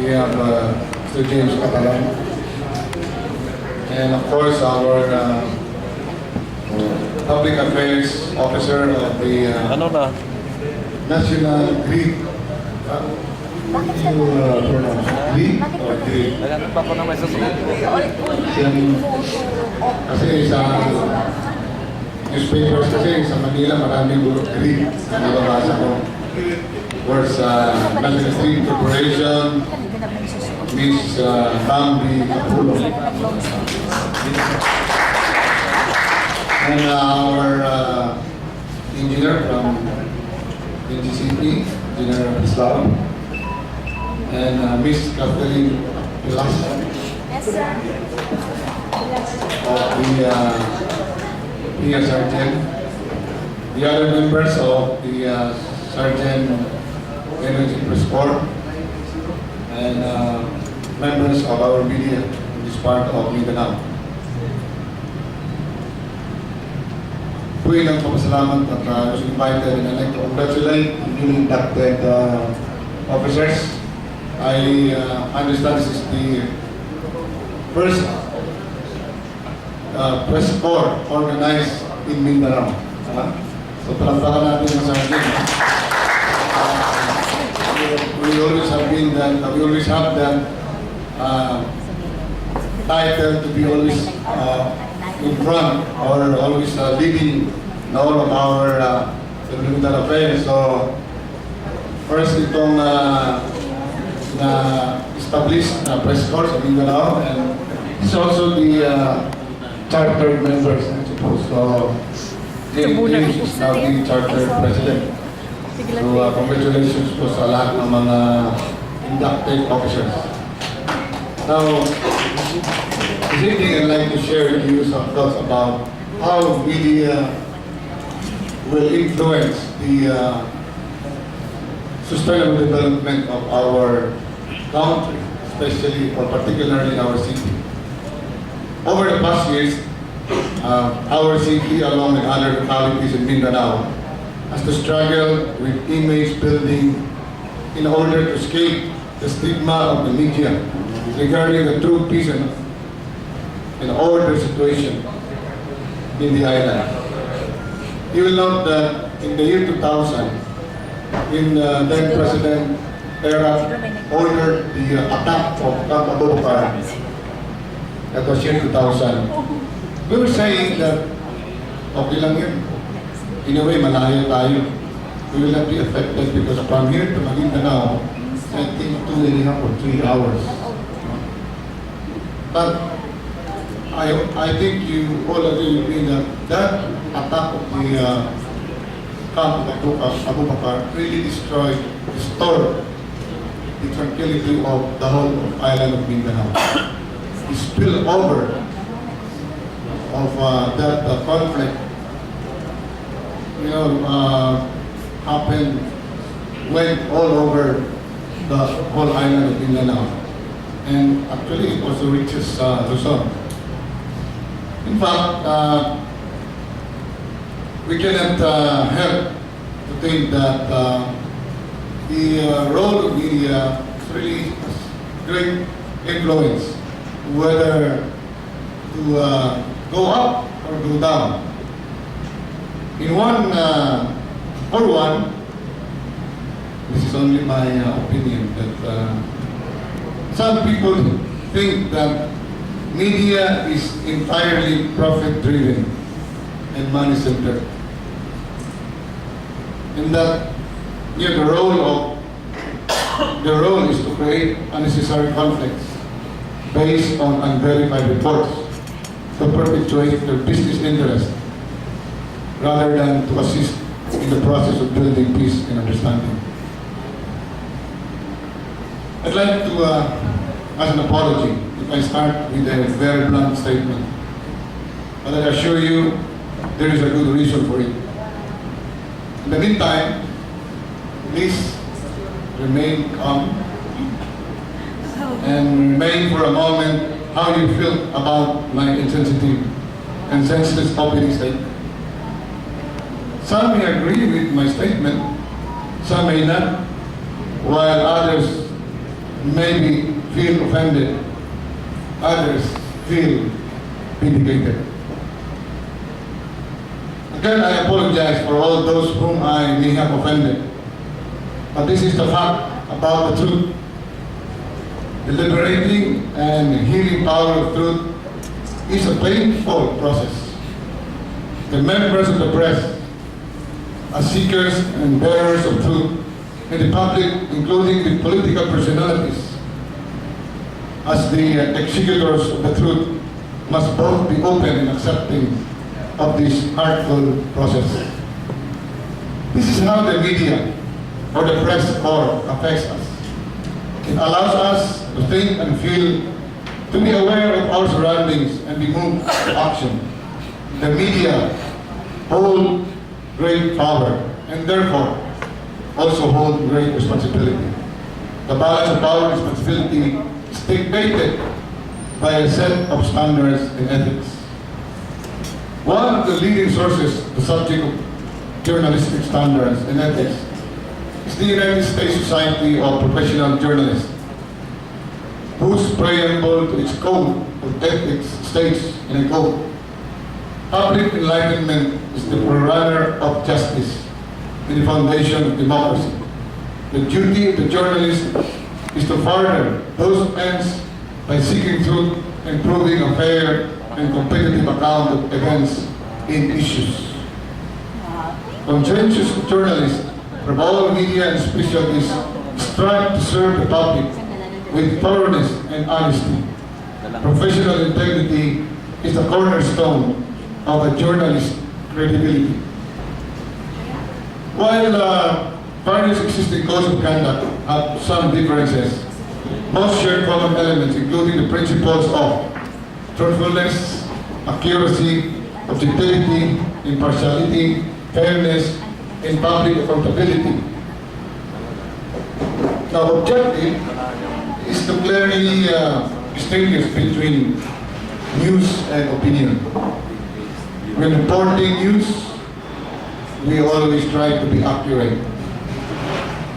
we have Mr. James Catalan, and of course our Public Affairs Officer of the National Grid. Grid or Grid? Kasi sa newspapers kasi sa Manila maraming grid na nababasa ko. Words National Grid Corporation, Miss Bambi Capulo. And our engineer from NGCP, Engineer Islam, and Miss Kathleen Pilas of the Sergeant, the other members of the Sergeant Energy Press Corps, and members of our media in this part of Mindanao. Ng papasalamat at was invited, and I'd like to congratulate the newly inducted officers. I understand this is the first press corps organized in Mindanao. So palampakan natin ang sarili. We always have that title to be always in front or always leading in all of our governmental affairs. So first itong established press corps sa Mindanao, and it's also the chartered members, I suppose. So James is now the chartered president. So congratulations po sa lahat ng mga inducted officers. Now, this evening I'd like to share with you some thoughts about how media will influence the sustainable development of our country, especially or particularly our city. Over the past years, our city, along with other localities in Mindanao, has to struggle with image building in order to escape the stigma of the media regarding the true peace and order situation in the island. You will note that in the year 2000, when then President Era ordered the attack of Camp Abubakar, that was year 2000, we were saying that okay lang yun. In a way, malayo tayo. We will not be affected because from here to Maguindanao, I think 2.5 or 3 hours. But I think you all agree with me that that attack of the Camp Abubakar really restored the tranquility of the whole island of Mindanao. The spillover of that conflict, happened, went all over the whole island of Mindanao, and actually it also reaches Luzon. In fact, we cannot help to think that the role of media really has great influence, whether to go up or go down. In this is only my opinion, that some people think that media is entirely profit-driven and money-centered, and that the role is to create unnecessary conflicts based on unverified reports to perpetuate their business interests, rather than to assist in the process of building peace and understanding. I'd like to, as an apology, if I start with a very blunt statement, but I assure you there is a good reason for it. In the meantime, please remain calm and remain for a moment how you feel about my insensitive and senseless opening statement. Some may agree with my statement, some may not, while others maybe feel offended, others feel vindicated. Again, I apologize for all those whom I may have offended, but this is the fact about the truth. The liberating and healing power of truth is a painful process. The members of the press, as seekers and bearers of truth, and the public, including the political personalities, as the executors of the truth, must both be open and accepting of this artful process. This is how the media or the press corps affects us. It allows us to think and feel, to be aware of our surroundings and be moved to action. The media hold great power and therefore also hold great responsibility. The balance of power and responsibility is dictated by a set of standards and ethics. One of the leading sources on the subject of journalistic standards and ethics is the United States Society of Professional Journalists, whose preamble to its code of ethics states, and I quote, "Public enlightenment is the forerunner of justice and the foundation of democracy. The duty of the journalist is to further those ends by seeking truth and proving a fair and competitive account of events in issues. Conscientious journalists from all media and specialties strive to serve the public with thoroughness and honesty. Professional integrity is the cornerstone of a journalist's credibility." While various existing codes of conduct have some differences, most share common elements, including the principles of truthfulness, accuracy, objectivity, impartiality, fairness, and public accountability. Now, objective is to clearly distinguish between news and opinion. When reporting news, we always try to be accurate.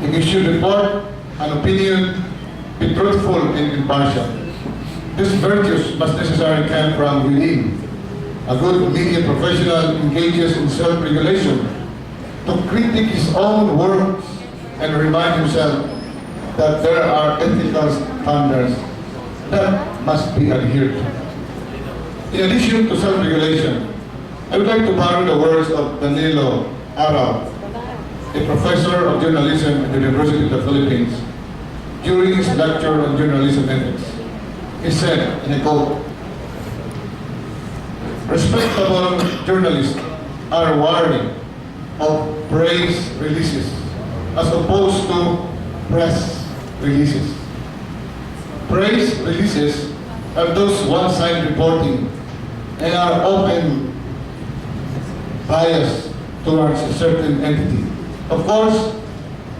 If you should report an opinion, be truthful and impartial. These virtues must necessarily come from within. A good media professional engages in self-regulation to critique his own works and remind himself that there are ethical standards that must be adhered to. In addition to self-regulation, I would like to borrow the words of Danilo Araw, a professor of journalism at the University of the Philippines, during his lecture on journalism ethics. He said, and I quote, "Respectable journalists are wary of praise releases as opposed to press releases. Praise releases are those one-sided reporting and are often biased towards a certain entity. Of course,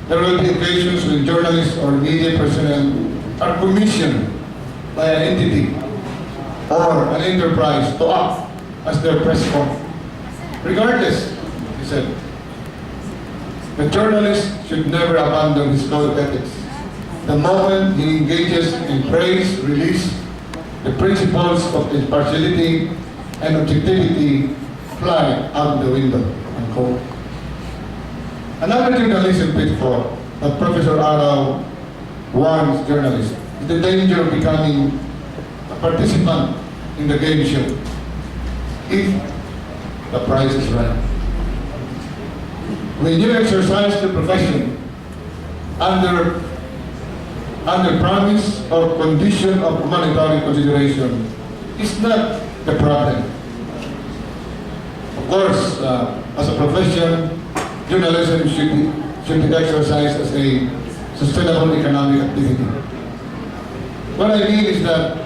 there will be occasions when journalists or media personnel are commissioned by an entity or an enterprise to act as their press corps. Regardless," he said, "the journalist should never abandon his code of ethics. The moment he engages in praise release, the principles of impartiality and objectivity fly out the window." Unquote. Another journalism pitfall that Professor Araw warns journalists is the danger of becoming a participant in the game show if the price is right. When you exercise the profession under promise or condition of monetary consideration, it's not the problem. Of course, as a profession, journalism should be exercised as a sustainable economic activity. What I mean is that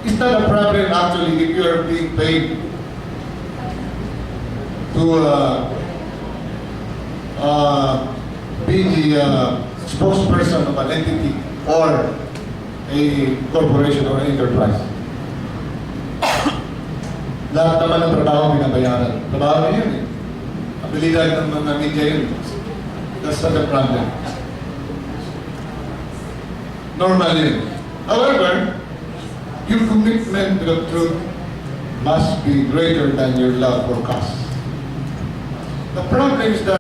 it's not a problem actually if you are being paid to be the spokesperson of an entity or a corporation or an enterprise. Lahat naman ng trabaho binabayaran. Trabaho na yun eh. Abilidad ng mga media yun. That's not the problem. normally. However, your commitment to the truth must be greater than your love for cause. The problem is that